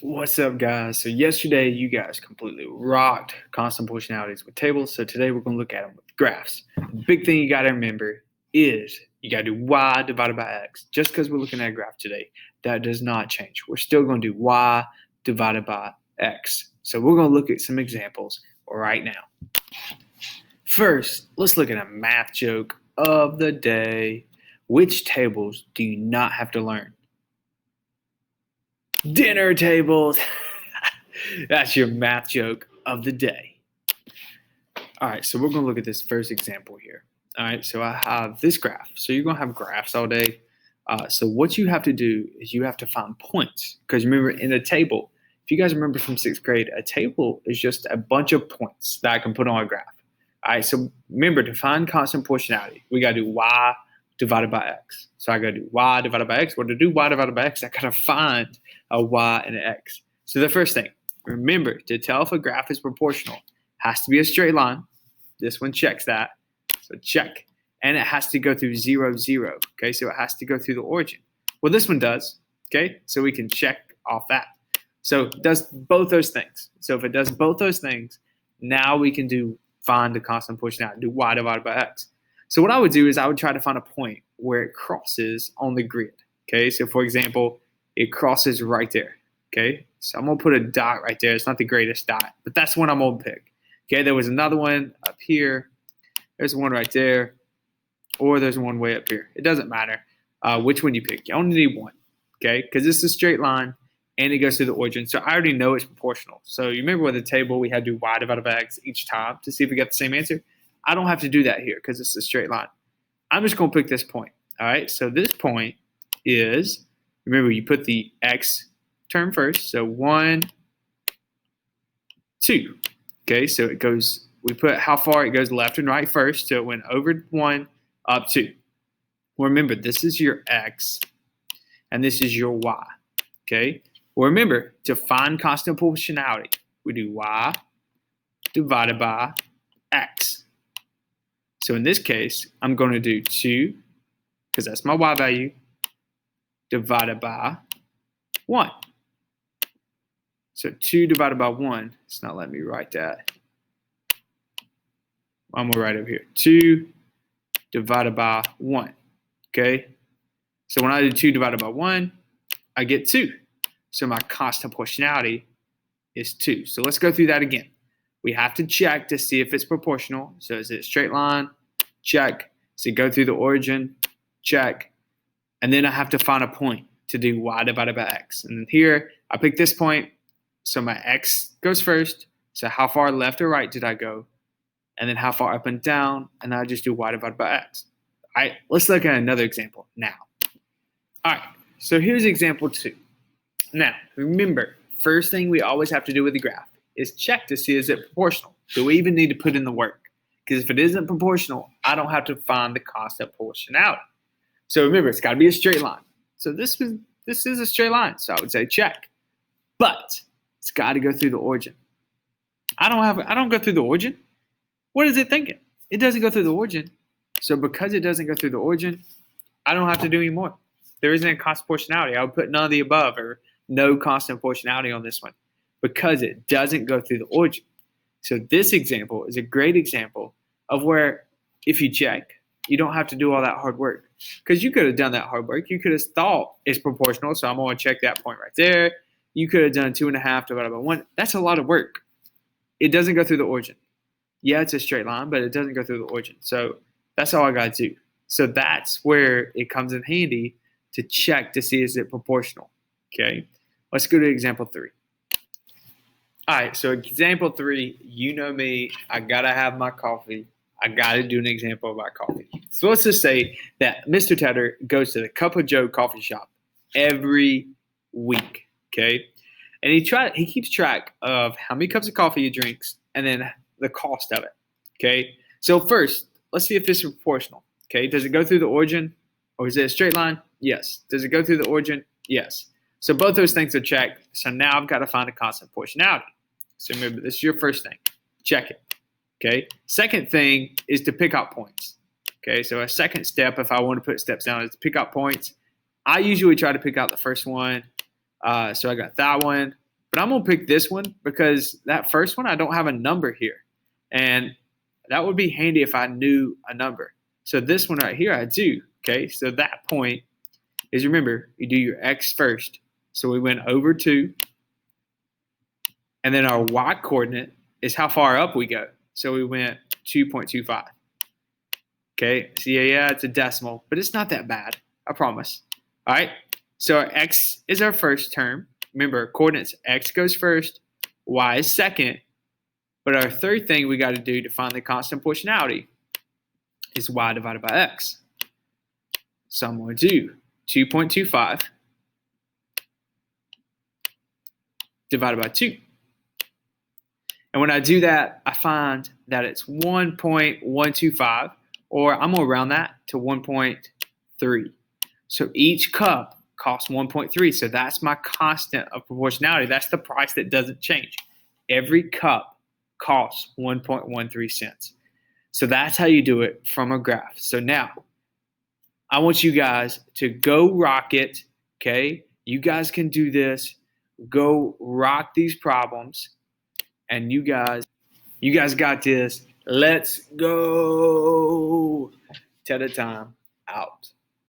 What's up, guys? So yesterday you guys completely rocked constant proportionalities with tables. So today we're going to look at them with graphs. The big thing you got to remember is you got to do y divided by x. Just because we're looking at a graph today, that does not change. We're still going to do y divided by x. So we're going to look at some examples right now. First, let's look at a math joke of the day. Which tables do you not have to learn? Dinner tables. That's your math joke of the day. All right, so we're going to look at this first example here. All right, so I have this graph. So you're going to have graphs all day. So what you have to do is you have to find points. Because remember, in a table, if you guys remember from 6th grade, a table is just a bunch of points that I can put on a graph. All right, so remember, to find constant proportionality, we got to do y divided by x. So I got to do y divided by x. Well, to do y divided by x, I got to find a y and an x. So the first thing, remember, to tell if a graph is proportional, it has to be a straight line. This one checks that. So check. And it has to go through 0, 0. Okay, so it has to go through the origin. Well, this one does. Okay, so we can check off that. So it does both those things. So if it does both those things, now we can find the constant proportionality, do y divided by x. So what I would do is I would try to find a point where it crosses on the grid. Okay, so for example, it crosses right there. Okay, so I'm going to put a dot right there. It's not the greatest dot, but that's one I'm going to pick. Okay, there was another one up here. There's one right there. Or there's one way up here. It doesn't matter which one you pick. You only need one. Okay, because it's a straight line and it goes through the origin. So I already know it's proportional. So you remember with the table, we had to do y divided by x each time to see if we got the same answer. I don't have to do that here because it's a straight line. I'm just going to pick this point. All right, so this point is, remember, you put the x term first. So 1, 2. Okay, so it goes, we put how far it goes left and right first. So it went over 1, up 2. Well, remember, this is your x and this is your y. Okay, well, remember, to find constant proportionality, we do y divided by x. So in this case, I'm going to do 2, because that's my y value, divided by 1. So 2 divided by 1, it's not letting me write that. I'm going to write over here. 2 divided by 1. Okay? So when I do 2 divided by 1, I get 2. So my constant proportionality is 2. So let's go through that again. We have to check to see if it's proportional. So is it a straight line? Check. Does it go through the origin? Check. And then I have to find a point to do y divided by x. And here, I pick this point. So my x goes first. So how far left or right did I go? And then how far up and down? And I just do y divided by x. All right, let's look at another example now. All right, so here's example 2. Now, remember, first thing we always have to do with the graph is check to see is it proportional. Do we even need to put in the work? Because if it isn't proportional, I don't have to find the constant proportionality. So remember, it's got to be a straight line. So this is a straight line, so I would say check. But it's got to go through the origin. I don't go through the origin. What is it thinking? It doesn't go through the origin. So because it doesn't go through the origin, I don't have to do any more. There isn't a constant proportionality. I would put none of the above or no constant proportionality on this one because it doesn't go through the origin. So this example is a great example of where if you check, you don't have to do all that hard work. Because you could have done that hard work. You could have thought it's proportional, so I'm going to check that point right there. You could have done 2.5 divided by 1. That's a lot of work. It doesn't go through the origin. Yeah, it's a straight line, but it doesn't go through the origin. So that's all I got to do. So that's where it comes in handy to check to see is it proportional. Okay, let's go to example 3. All right, so example 3, you know me. I got to have my coffee. I got to do an example about coffee. So let's just say that Mr. Tedder goes to the Cup of Joe coffee shop every week, okay? And he keeps track of how many cups of coffee he drinks and then the cost of it, okay? So first, let's see if this is proportional, okay? Does it go through the origin or is it a straight line? Yes. Does it go through the origin? Yes. So both those things are checked. So now I've got to find a constant proportionality. So remember, this is your first thing. Check it. Okay. Second thing is to pick out points. Okay. So a second step, if I want to put steps down, is to pick out points. I usually try to pick out the first one. So I got that one. But I'm going to pick this one because that first one, I don't have a number here. And that would be handy if I knew a number. So this one right here, I do. Okay, so that point is, remember, you do your x first. So we went over 2. And then our y coordinate is how far up we go. So we went 2.25. Okay, so yeah, it's a decimal, but it's not that bad, I promise. All right, so our x is our first term. Remember, coordinates, x goes first, y is second. But our third thing we got to do to find the constant proportionality is y divided by x. So I'm going to do 2.25 divided by 2. And when I do that, I find that it's 1.125, or I'm going to round that to 1.3. So each cup costs 1.3. So that's my constant of proportionality. That's the price that doesn't change. Every cup costs 1.13 cents. So that's how you do it from a graph. So now I want you guys to go rock it. Okay, you guys can do this. Go rock these problems, and you guys got this. Let's go. Tell the time out.